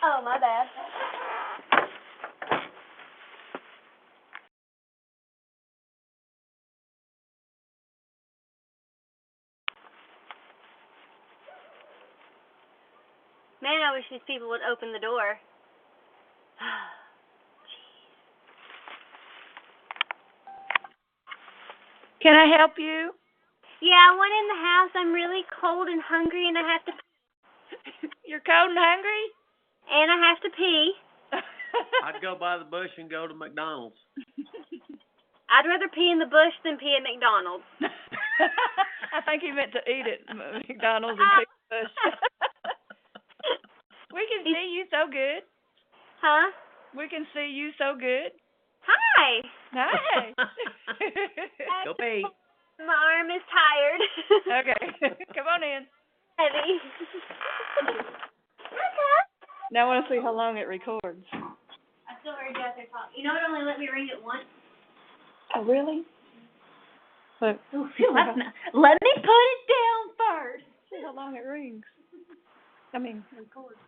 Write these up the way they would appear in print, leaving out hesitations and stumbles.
Oh, my bad. Man, I wish these people would open the door. Can I help you? Yeah, I went in the house. I'm really cold and hungry, and I have to. You're cold and hungry? And I have to pee. I'd go by the bush and go to McDonald's. I'd rather pee in the bush than pee at McDonald's. I think he meant to eat at McDonald's and pee in the bush. We can see you so good. Huh? We can see you so good. Hi. Hi. Go pee. My arm is tired. Okay. Come on in. Heavy. Now I want to see how long it records. I still heard you out there talk. You know it only let me ring it once? Oh, really? Look. Oh, let me put it down first. See how long it rings. I mean, records.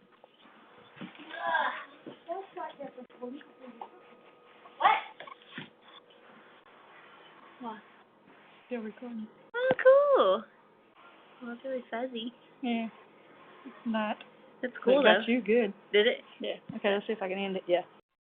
What? What? Still recording. Oh, cool. Well, it's really fuzzy. Yeah. It's not. That's cool, It got though. you good. Did it? Yeah. Okay, let's see if I can end it. Yeah.